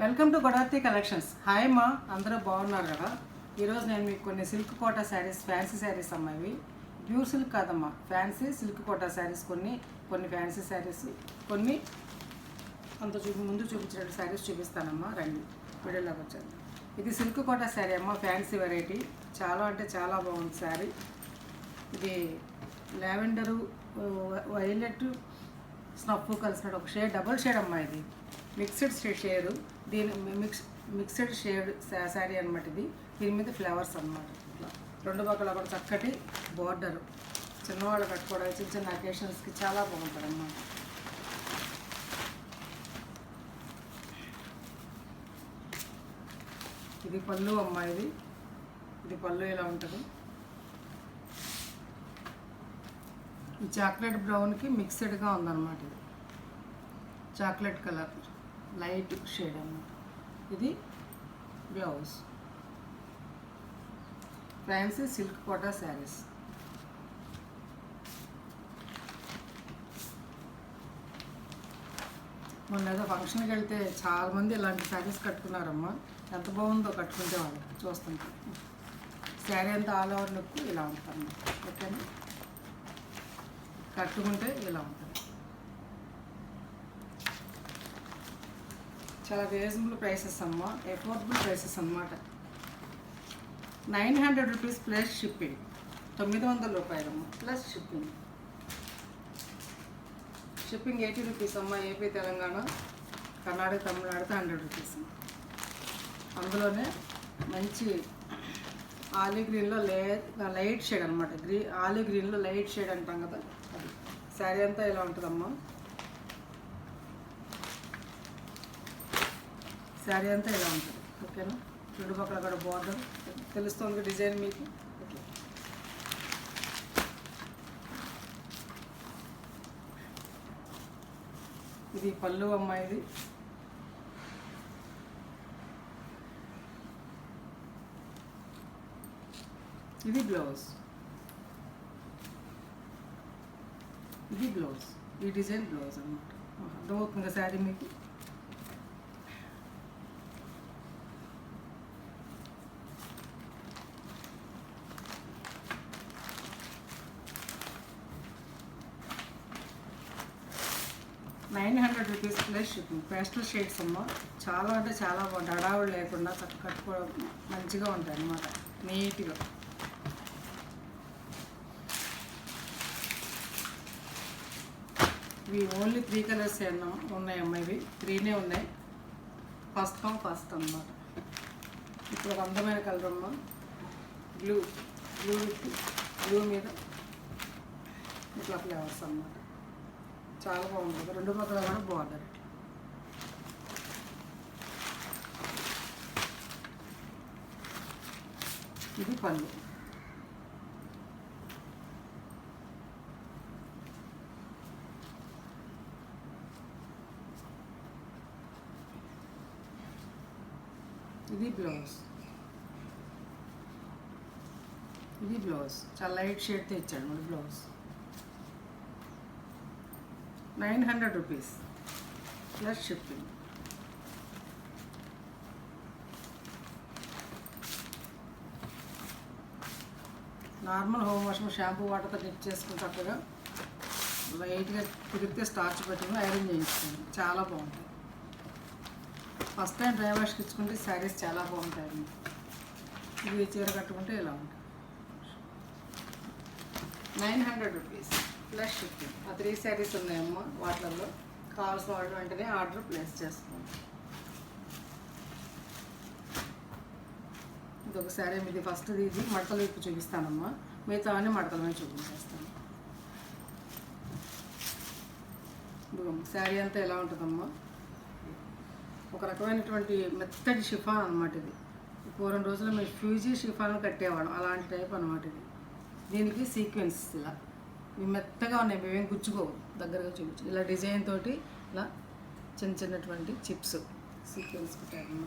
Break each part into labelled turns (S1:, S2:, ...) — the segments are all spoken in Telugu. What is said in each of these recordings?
S1: Welcome to Godavarthi collections. Hi అమ్మా, అందరూ బాగున్నారు కదా. ఈరోజు నేను మీకు కొన్ని సిల్క్ కోటా శారీస్, ఫ్యాన్సీ శారీస్ అమ్మాయి. ప్యూర్ సిల్క్ కాదమ్మా, ఫ్యాన్సీ సిల్క్ కోటా శారీస్, కొన్ని ఫ్యాన్సీ శారీస్, కొన్ని ముందు చూపించిన శారీస్ చూపిస్తానమ్మా. రండి వీడియోలోకి వచ్చాను. ఇది సిల్క్ కోటా శారీ అమ్మ, ఫ్యాన్సీ వెరైటీ. చాలా అంటే చాలా బాగుంది శారీ. ఇది లావెండరు, వైలెట్, స్నఫ్ కలిసినట్టు ఒక షేడ్, డబుల్ షేడ్ అమ్మా. ఇది మిక్స్డ్ షేడ్, దీని మిక్స్డ్ షేడ్ శారీ అనమాట. ఇది దీని మీద ఫ్లవర్స్ అనమాట. ఇట్లా రెండు పక్కల కూడా చక్కటి బార్డర్, చిన్నవాళ్ళు కట్టుకోవడానికి చిన్న చిన్న అకేషన్స్కి చాలా బాగుంటుంది అన్నమాట. ఇది పళ్ళు అమ్మ. ఇది పళ్ళు ఇలా ఉంటుంది. ఈ చాక్లెట్ బ్రౌన్కి మిక్స్డ్గా ఉందన్నమాట. ఇది చాక్లెట్ కలర్ లైట్ షేడ్ అన్నమాట. ఇది blouse. Fancy silk Kota sarees. మొన్న ఏదో ఫంక్షన్కి వెళ్తే చాలామంది ఇలాంటి శారీస్ కట్టుకున్నారమ్మా. ఎంత బాగుందో కట్టుకుంటే వాళ్ళు చూస్తుంటే. శారీ అంతా ఆల్ ఓవర్ లుక్ ఇలా ఉంటుంది. ఓకేనా, కట్టుకుంటే ఇలా ఉంటుంది. చాలా రీజనబుల్ ప్రైసెస్ అమ్మ, ఎఫోర్డబుల్ ప్రైసెస్ అన్నమాట. 900 రూపీస్ ప్లస్ షిప్పింగ్. 900 రూపాయలమ్మ ప్లస్ షిప్పింగ్. షిప్పింగ్ 80 రూపీస్ అమ్మ. ఏపీ, తెలంగాణ, కర్ణాటక, తమిళనాడుతో 100 రూపీస్. అందులోనే మంచి ఆలివ్ గ్రీన్లో లైట్ షేడ్ అనమాట. ఆలివ్ గ్రీన్లో లైట్ షేడ్ అంటాం కదా, అది శారీ అంతా ఇలా ఉంటుందమ్మా. శారీ అంతా ఇలా ఉంటుంది. ఓకేనా, రెండు పక్కల కూడా బార్డర్ తెలుస్తుంది డిజైన్ మీకు. ఓకే, ఇది పళ్ళు అమ్మ. ఇది బ్లౌజ్. ఇది బ్లౌజ్. ఈ డిజైన్ బ్లౌజ్ అన్నమాట. అర్థమవుతుందిగా శారీ మీకు. $900 rupees plus shipping. Pastel shades అమ్మ. చాలా అంటే చాలా బాగుంటుంది. హడావుడు లేకుండా చక్కగా కట్టుకోవడం మంచిగా ఉంటాయి అన్నమాట, నీట్గా. ఇవి ఓన్లీ 3 కలర్స్ ఉన్నాయమ్మా. ఇవి 3నే ఉన్నాయి. ఫస్ట్ అన్నమాట. ఇప్పుడు ఒక అందమైన కలర్ అమ్మ. బ్లూ మీద ఇట్లా ఫ్లవర్స్ అన్నమాట. చాలా బాగుంటుంది. రెండు పక్కల కూడా బార్డర్. ఇది పళ్ళు. ఇది బ్లౌజ్. చాలా లైట్ షేడ్తో ఇచ్చాడు మన blouse. 900 rupees plus shipping. Normal home wash shampoo వాటర్తో డిప్ చేసుకుని చక్కగా లైట్గా కుదిరితే స్టార్చ్ పెట్టుకుని ఐరన్ చేయించుకోండి. చాలా బాగుంటాయి. ఫస్ట్ టైం డ్రై వాష్కి ఇచ్చుకుంటే శారీస్ చాలా బాగుంటాయి. ఇవి చీర కట్టుకుంటే ఇలా ఉంటాయి. 900 రూపీస్ ప్లస్ షిప్పింగ్. ఆ 3 శారీస్ ఉన్నాయమ్మా. వాటిల్లో కావాల్సిన వాళ్ళు వెంటనే ఆర్డర్ ప్లేస్ చేసుకోండి. ఇదొక శారీ. ఇది ఫస్ట్ ఇది మడతలు వైపు చూపిస్తానమ్మా. మిగతా అన్ని మడతల మీద చూపించేస్తాను. శారీ అంతా ఎలా ఉంటుందమ్మా. ఒక రకమైనటువంటి మెత్తటి షిఫాన్ అనమాట. ఇది పూర్వం రోజుల్లో మేము ఫ్యూజీ షిఫాన్ కట్టేవాళ్ళం, అలాంటి టైప్ అనమాట. ఇది దీనికి సీక్వెన్స్ ఇలా మెత్తగా ఉన్నాయి. మేమేం గుచ్చుకోవు. దగ్గరగా చూపించు. ఇలా డిజైన్ తోటి ఇలా చిన్నటువంటి చిప్స్ సీక్వెన్స్ పెట్టారు.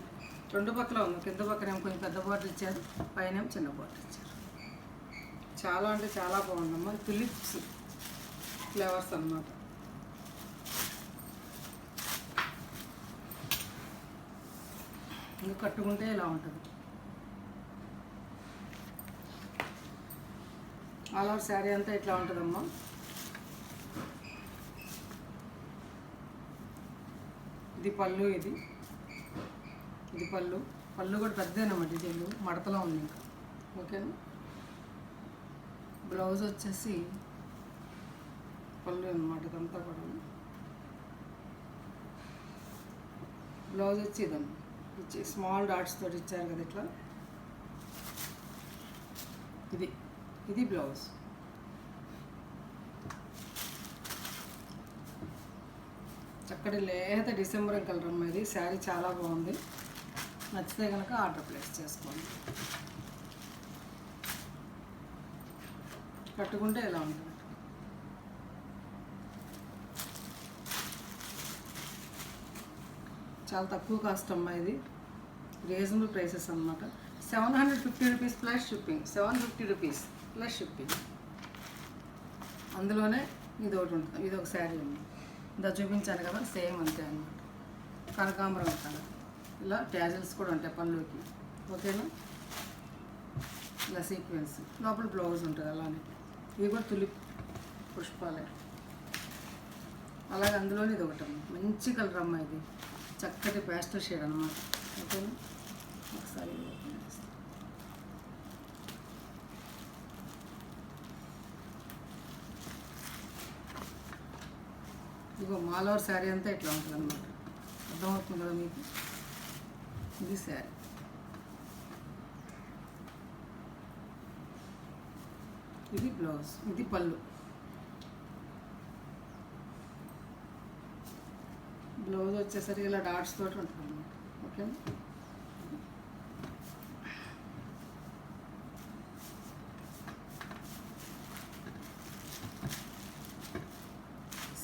S1: రెండు పక్కల ఉంది. కింద పక్కన కొంచెం పెద్ద బాటిల్ ఇచ్చారు, పైన చిన్న బాటిల్ ఇచ్చారు. చాలా అంటే చాలా బాగుందమ్మా. తులిప్స్ ఫ్లేవర్స్ అన్నమాట. ఇంకా కట్టుకుంటే ఇలా ఉంటుంది. ఆల్ ఓవర్ శారీ అంతా ఇట్లా ఉంటుందమ్మా. ఇది పళ్ళు, ఇది పళ్ళు. పళ్ళు కూడా పెద్దనమాట, డీటెయిల్ మడతలో ఉంది ఇంకా. ఓకేనా. బ్లౌజ్ వచ్చేసి పళ్ళు అనమాట ఇదంతా కూడా. బ్లౌజ్ వచ్చి ఇదమ్మా, ఇచ్చి స్మాల్ డాట్స్ తోటి ఇచ్చారు కదా ఇట్లా. ఇది బ్లౌజ్. చక్కటి లేత డిసెంబర్ కలర్ అమ్మ. ఇది శారీ చాలా బాగుంది. నచ్చితే కనుక ఆర్డర్ ప్లేస్ చేసుకోండి. కట్టుకుంటే ఎలా ఉంటుంది. చాలా తక్కువ కాస్ట్ అమ్మా. ఇది రీజనబుల్ ప్రైసెస్ అన్నమాట. 750 rupees plus shipping. 750 rupees plus shipping. అందులోనే ఇది ఒకటి ఉంటుంది. ఇది ఒక శారీ ఉంది, ఇందా చూపించాను కదా, సేమ్ అంతే అన్నమాట. కనకాంబరం కలర్. ఇలా ట్యాజల్స్ కూడా ఉంటాయి పళ్ళుకి. ఓకేనా. ఇలా సీక్వెన్స్ లోపల బ్లౌజ్ ఉంటుంది అలానే. ఇది కూడా తులిప్ పుష్పాలే. అలాగే అందులోనే ఇది ఒకటి అమ్మ. మంచి కలర్ అమ్మ. ఇది చక్కటి పేస్టల్ షేడ్ అన్నమాట. ఓకేనా. ఒకసారి ఓపెన్ చేస్తాను. ఇదిగో ఆల్ ఓవర్ శారీ అంతా ఇట్లా ఉంటుంది అన్నమాట. అర్థమవుతుంది కదా మీకు. ఇది శారీ. ఇది బ్లౌజ్. ఇది పళ్ళు. బ్లౌజ్ వచ్చేసరికి ఇలా డాట్స్ తోటి ఉంటుంది అన్నమాట. ఓకేనా.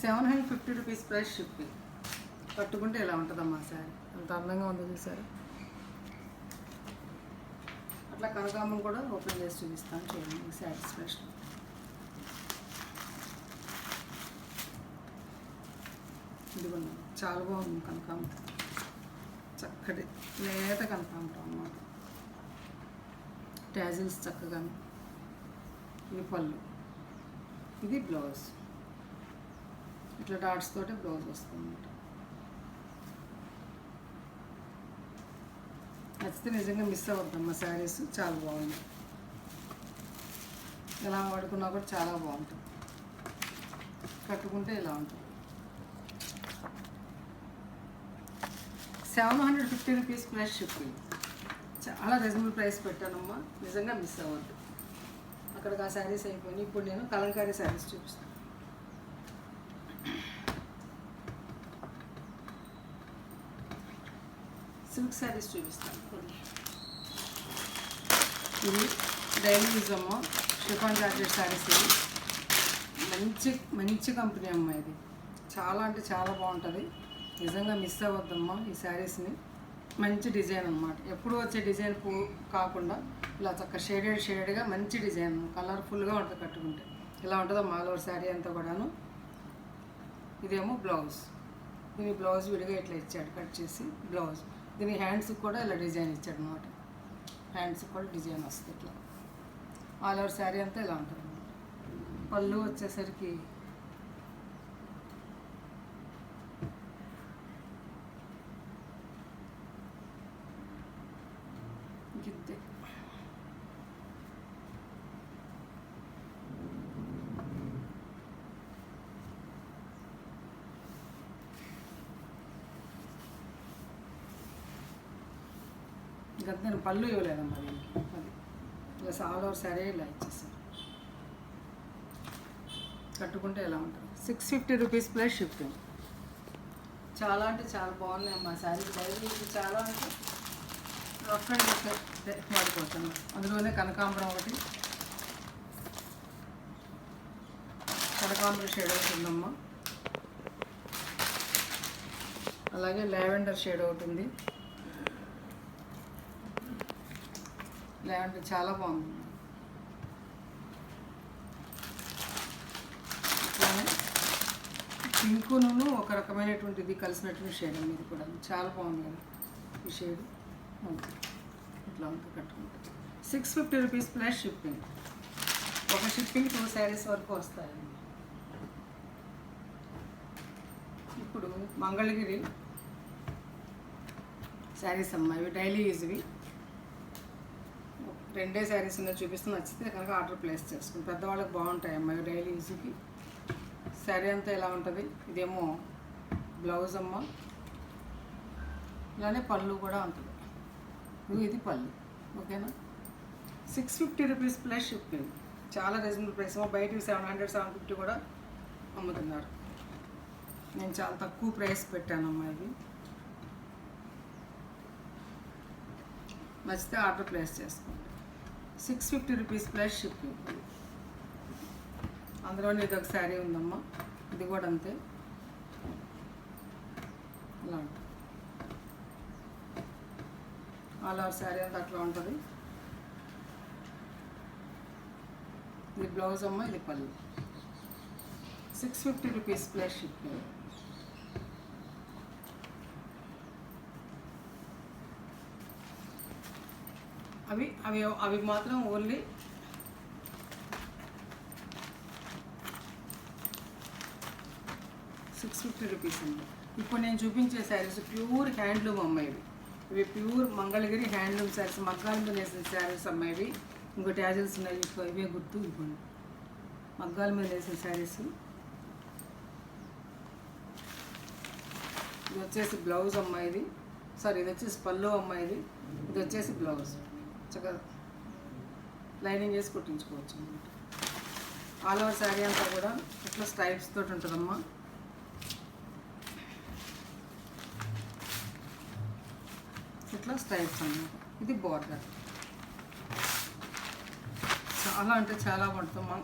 S1: ₹750 రూపీస్ ప్లస్ షిప్పింగ్. కట్టుకుంటే ఇలా ఉంటుందమ్మా శారీ. అంత అందంగా ఉంది చూసారు. అట్లా కనకాంబరం కూడా ఓపెన్ చేసి చూపిస్తాను చూడండి. ఈ సాటిస్ఫాక్షన్. ఇదిగోండి చాలా బాగుంది కనకాంబరం. చక్కటి లేత కనకాంబరం అన్నమాట. ట్యాజిల్స్ చక్కగా. ఇది పళ్ళు. ఇది బ్లౌజ్. ఇట్లా డాట్స్ తోటి బ్లౌజ్ వస్తుంది అన్నమాట. నచ్చితే నిజంగా మిస్ అవుద్దమ్మా. శారీస్ చాలా బాగుంది. ఎలా వాడుకున్నా కూడా చాలా బాగుంటుంది. కట్టుకుంటే ఇలా ఉంటుంది. 750 రూపీస్ ప్లస్ షిప్పింగ్. చాలా రీజనబుల్ ప్రైస్ పెట్టానమ్మా. నిజంగా మిస్ అవ్వద్దు. అక్కడికి ఆ శారీస్ అయిపోయినాయి. ఇప్పుడు నేను కలంకారీ శారీస్ చూపిస్తాను. సిల్క్ శారీస్ చూపిస్తాను. ఇది డైలీ యూజ్ అమ్మ. Chiffon georgette saris. ఇది మంచి కంపెనీ అమ్మ. ఇది చాలా అంటే చాలా బాగుంటుంది. నిజంగా మిస్ అవ్వద్దమ్మా ఈ శారీస్ని. మంచి డిజైన్ అన్నమాట. ఎప్పుడు వచ్చే డిజైన్ కాకుండా ఇలా చక్క షేడెడ్గా మంచి డిజైన్, కలర్ఫుల్గా ఉంటుంది కట్టుకుంటే. ఇలా ఉంటుందో ఆల్ ఓవర్ శారీ అంతా కూడాను. ఇదేమో బ్లౌజ్. దీని బ్లౌజ్ విడిగా ఇట్లా ఇచ్చాడు కట్ చేసి బ్లౌజ్. దీని హ్యాండ్స్కి కూడా ఇలా డిజైన్ ఇచ్చాడు అనమాట. హ్యాండ్స్కి కూడా డిజైన్ వస్తుంది ఇట్లా. ఆల్ ఓవర్ శారీ అంతా ఇలా ఉంటుంది. పళ్ళు వచ్చేసరికి గిద్దే. ఇంకా నేను పళ్ళు ఇవ్వలేదమ్మా దీనికి. అది ప్లస్ ఆల్ ఓవర్ శారీ ఇలా ఇచ్చేసాను. కట్టుకుంటే ఎలా ఉంటుంది. 650 రూపీస్ ప్లస్ షిప్పింగ్. చాలా అంటే చాలా బాగున్నాయి అమ్మా శారీ. డైలీ చాలా అంటే రఫ్ అండ్ వాడిపోతాను. అందులోనే కనకాంబరం ఒకటి, కనకాంబరం షేడ్ ఒకటి ఉందమ్మా. అలాగే లావెండర్ షేడ్ ఒకటి ఉంది. లావెండర్ చాలా బాగుంది. అట్లానే పింకును ఒక రకమైనటువంటిది కలిసినటువంటి షేడ్ అమ్మ. ఇది కూడా చాలా బాగుంది కదా ఈ షేడ్. ఇట్లా ఉంటుంది కట్టుకుంటే 650 రూపీస్ ప్లస్ షిప్పింగ్. ఒక షిప్పింగ్ 2 శారీస్ వరకు వస్తాయండి. ఇప్పుడు మంగళగిరి శారీస్ అమ్మా, ఇవి డైలీ యూజ్వి. 2 శారీస్ ఉన్నాయి చూపిస్తే, నచ్చితే కనుక ఆర్డర్ ప్లేస్ చేసుకుని. పెద్దవాళ్ళకి బాగుంటాయి అమ్మా ఇవి డైలీ యూజ్కి. శారీ అంతా ఇలా ఉంటుంది. ఇదేమో బ్లౌజ్ అమ్మ, ఇలానే పళ్ళు కూడా ఉంటుంది. ఇది పళ్ళు. ఓకేనా, 650 రూపీస్ ప్లస్ షిప్పింగ్. చాలా రీజనబుల్ ప్రైస్ అమ్మా. బయటికి 700, 750 కూడా అమ్ముతున్నారు. నేను చాలా తక్కువ ప్రైస్ పెట్టానమ్మా ఇది. నచ్చితే ఆర్డర్ ప్లేస్ చేసుకోండి. 650 రూపీస్ ప్లస్ షిప్పింగ్. అందులోనే ఇది ఒక శారీ ఉందమ్మా, ఇది కూడా అంతే. ఇలా ఉంటుంది. ఆల్ ఓవర్ శారీ అంతా అట్లా ఉంటుంది. ఇది బ్లౌజ్ అమ్మ, ఇది పళ్ళు. 650 రూపీస్ ప్లస్ షిప్పింగ్. అవి అవి అవి మాత్రం ఓన్లీ ₹650 అండి. ఇప్పుడు నేను చూపించే శారీస్ ప్యూర్ హ్యాండ్లూమ్ అమ్మాయివి. ఇవి ప్యూర్ మంగళగిరి హ్యాండ్లూమ్ శారీస్, మగ్గాల మీద వేసిన శారీస్ అమ్మాయివి. ఇంకో ట్యాజల్స్ ఉన్నాయి, ఇవే గుర్తు. ఇవ్వండి, మగ్గాల మీద వేసిన శారీస్. ఇది వచ్చేసి బ్లౌజ్ అమ్మాయిది, సారీ ఇది వచ్చేసి పళ్ళు అమ్మాయిది. ఇది వచ్చేసి బ్లౌజ్. చక్కగా లైనింగ్ వేసి కుట్టించుకోవచ్చు అన్నమాట. ఆల్ ఓవర్ శారీ అంతా కూడా ఇట్లా స్ట్రైప్స్ తోటి ఉంటుందమ్మా. ఇట్లా స్ట్రైప్స్ అన్నమాట. ఇది బార్డర్. చాలా అంటే చాలా బాగుంటుంది.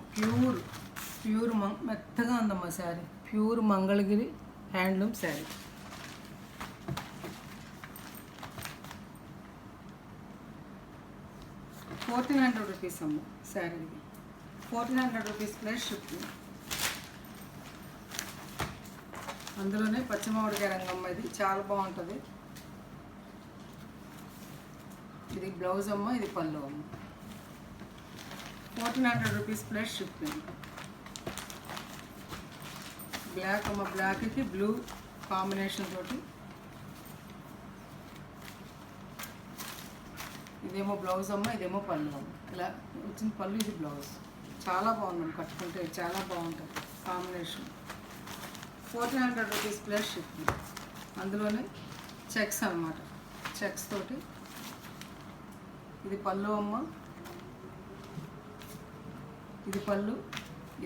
S1: ప్యూర్ మెత్తగా ఉందమ్మా శారీ. Pure Mangalagiri handloom sari. ₹1400 అమ్మ శారీకి. 1400 రూపీస్ ప్లస్ షిప్పింగ్. అందులోనే పచ్చిమామిడికాయ రంగమ్మ, ఇది చాలా బాగుంటుంది. ఇది బ్లౌజ్ అమ్మ, ఇది పళ్ళు అమ్మ. 1400 రూపీస్ ప్లస్ షిప్పింగ్. బ్లాక్ అమ్మ, బ్లాక్కి బ్లూ కాంబినేషన్ తోటి. ఇదేమో బ్లౌజ్ అమ్మ, ఇదేమో పళ్ళు అమ్మ. ఇలా వచ్చిన పళ్ళు, ఇది బ్లౌజ్. చాలా బాగుంది కట్టుకుంటే, చాలా బాగుంటుంది కాంబినేషన్. 1400 rupees plus shipping. అందులోనే చెక్స్ అన్నమాట, చెక్స్ తోటి. ఇది పళ్ళు అమ్మ, ఇది పళ్ళు,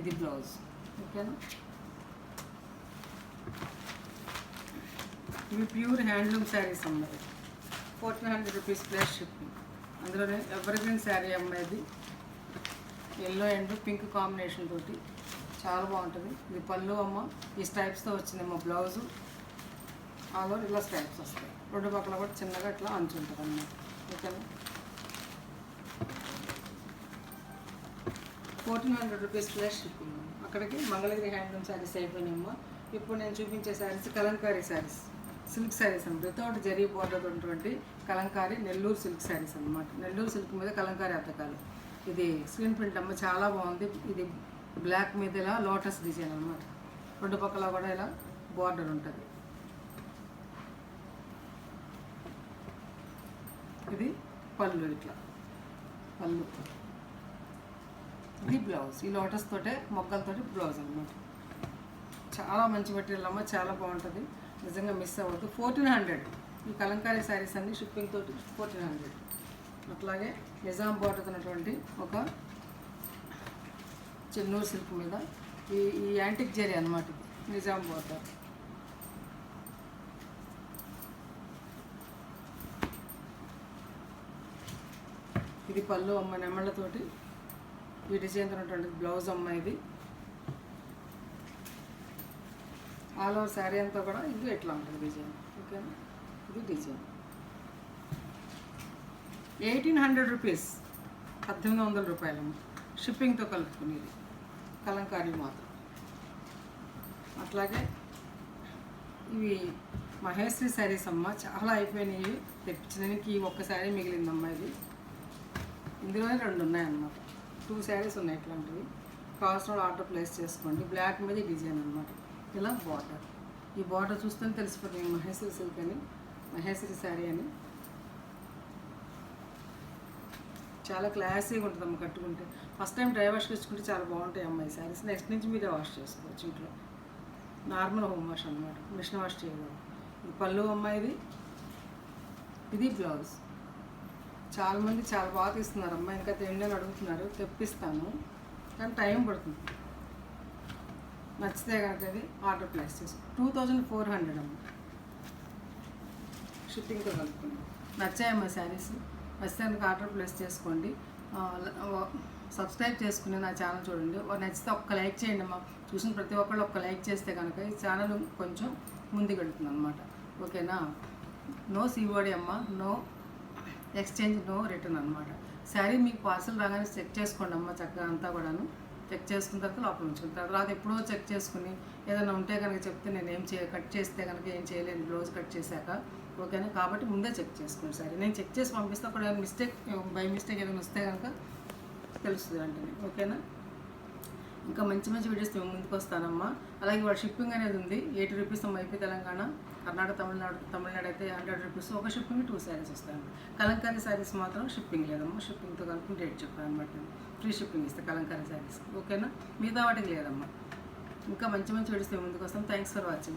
S1: ఇది బ్లౌజ్. ఓకేనా, ఇవి ప్యూర్ హ్యాండ్లూమ్ శారీస్ అమ్మాయి. 1400 రూపీస్ ప్లస్ షిప్పింగ్. అందులోనే ఎవర్గ్రీన్ శారీ అమ్మాయిది, ఎల్లో అండ్ పింక్ కాంబినేషన్ తోటి చాలా బాగుంటుంది. ఇది పళ్ళు అమ్మ, ఈ స్ట్రైప్స్తో వచ్చిందమ్మ బ్లౌజు. ఆల్ ఓవర్ ఇలా స్ట్రైప్స్ వస్తాయి. రెండు పక్కల కూడా చిన్నగా ఇట్లా అంచు ఉంటుంది అన్నమాట. ఓకేనా, 1400 రూపీస్ ప్లస్ షిప్పింగ్. అక్కడికి మంగళగిరి హ్యాండ్లూమ్ శారీస్ అయిపోయినాయమ్మా. ఇప్పుడు నేను చూపించే శారీస్ కలంకారీ శారీస్, సిల్క్ శారీస్ అన్నమాట. వితౌట్ జరీ బోర్డర్ ఉన్నటువంటి కలంకారీ నెల్లూరు సిల్క్ శారీస్ అన్నమాట. నెల్లూరు సిల్క్ మీద కలంకారీ అద్దకాలు. ఇది స్క్రీన్ ప్రింట్ అమ్మ, చాలా బాగుంది. ఇది బ్లాక్ మీద ఇలా లోటస్ డిజైన్ అన్నమాట. రెండు పక్కల కూడా ఇలా బోర్డర్ ఉంటుంది. ఇది పళ్ళు, ఇట్లా పళ్ళు. ఇది బ్లౌజ్. ఈ లోటస్ తోటే మొగ్గలతోటి బ్లౌజ్ అన్నమాట. చాలా మంచి మెటీరియల్ అమ్మ, చాలా బాగుంటుంది. నిజంగా మిస్ అవ్వద్దు. 1400 ఈ కలంకారీ శారీస్ అన్ని షిప్పింగ్ తోటి 1400. అట్లాగే నిజాం బార్డర్ ఉన్నటువంటి ఒక చెన్నూరు సిల్క్ మీద ఈ యాంటిక్ జరీ అన్నమాట. ఇది నిజాం బార్డర్. ఇది పళ్ళు అమ్మ, నెమళ్ళతోటి ఈ డిజైన్ ఉన్నటువంటి బ్లౌజ్ అమ్మ. ఇది ఆల్ ఓవర్ శారీ అంతా కూడా ఇది ఎట్లా ఉంటుంది డిజైన్. ఓకేనా, ఇది డిజైన్. 1800 రూపీస్, 1800 రూపాయలమ్మ షిప్పింగ్తో కలుపుకునేది కలంకారీ మాత్రం. అట్లాగే ఇవి మహేశ్వరి శారీస్ అమ్మ, చాలా అయిపోయినాయి. తెప్పించడానికి ఈ ఒక్క శారీ మిగిలిందమ్మా. ఇది ఇందులోనే 2 ఉన్నాయన్నమాట. 2 శారీస్ ఉన్నాయి ఇట్లాంటివి. కావాల్సిన వాళ్ళు ఆర్డర్ ప్లేస్ చేసుకోండి. బ్లాక్ మీద డిజైన్ అనమాట. ఇలా బార్డర్, ఈ బార్డర్ చూస్తేనే తెలిసిపోతుంది మహేశ్వరి సిల్క్ అని, మహేశ్వరి శారీ అని. చాలా క్లాసీగా ఉంటుందమ్మ కట్టుకుంటే. ఫస్ట్ టైం డ్రై వాష్ తెచ్చుకుంటే చాలా బాగుంటాయి అమ్మ ఈ శారీస్. నెక్స్ట్ నుంచి మీరే వాష్ చేసుకోవచ్చు ఇంట్లో. నార్మల్ హోమ్ వాష్ అనమాట, మిషన్ వాష్ చేయకూడదు. ఇది పళ్ళు అమ్మాయిది, ఇది బ్లౌజ్. చాలామంది చాలా బాగా తీస్తున్నారమ్మా. ఇంకా తెండి అని అడుగుతున్నారు, తెప్పిస్తాను కానీ టైం పడుతుంది. నచ్చితే కనుక అది ఆర్డర్ ప్లేస్ చేసుకో. 2400 అమ్మ, షిప్పింగ్తో కలుపుకున్నాం. నచ్చాయమ్మా శారీస్. నచ్చితే కనుక ఆర్డర్ ప్లేస్ చేసుకోండి. సబ్స్క్రైబ్ చేసుకుని నా ఛానల్ చూడండి. నచ్చితే ఒక్క లైక్ చేయండి అమ్మా. చూసిన ప్రతి ఒక్కళ్ళు ఒక్క లైక్ చేస్తే కనుక ఈ ఛానల్ కొంచెం ముందుకు వెళ్తుంది అనమాట. ఓకేనా? నో సిఓడి అమ్మ, నో ఎక్స్చేంజ్, నో రిటర్న్ అనమాట. శారీ మీకు పార్సల్ రాగానే చెక్ చేసుకోండి అమ్మ. చక్కగా అంతా కూడాను చెక్ చేసుకున్న తర్వాత లోపల ఉంచుకున్న తర్వాత ఎప్పుడో చెక్ చేసుకుని ఏదైనా ఉంటే కనుక చెప్తే నేను కట్ చేస్తే కనుక ఏం చేయలేను బ్లౌజ్ కట్ చేశాక. ఓకేనా? కాబట్టి ముందే చెక్ చేసుకోండి. సరే, నేను చెక్ చేసి పంపిస్తే అక్కడ బై మిస్టేక్ ఏదైనా వస్తే కనుక తెలుస్తుంది వెంటనే. ఓకేనా? ఇంకా మంచి మంచి వీడియోస్ మేము ముందుకు వస్తానమ్మా. అలాగే వాడు షిప్పింగ్ అనేది ఉంది. 80 రూపీస్ అమ్మ. ఏపీ తెలంగాణ, కర్ణాటక, తమిళనాడు అయితే 100 రూపీస్. ఒక షిప్పింగ్ 2 శారీస్ వస్తాయండి. కలంకారీ శారీస్ మాత్రం షిప్పింగ్ లేదమ్మా. షిప్పింగ్తో కలిపి రేట్ చెప్పాను అనమాట. ఫ్రీ షిప్పింగ్ ఇస్తే కలంకారీ శారీస్. ఓకేనా? మిగతా వాటికి లేదమ్మా. ఇంకా మంచి మంచి వీడియోస్ మేము ముందుకు వస్తాం. Thanks for watching.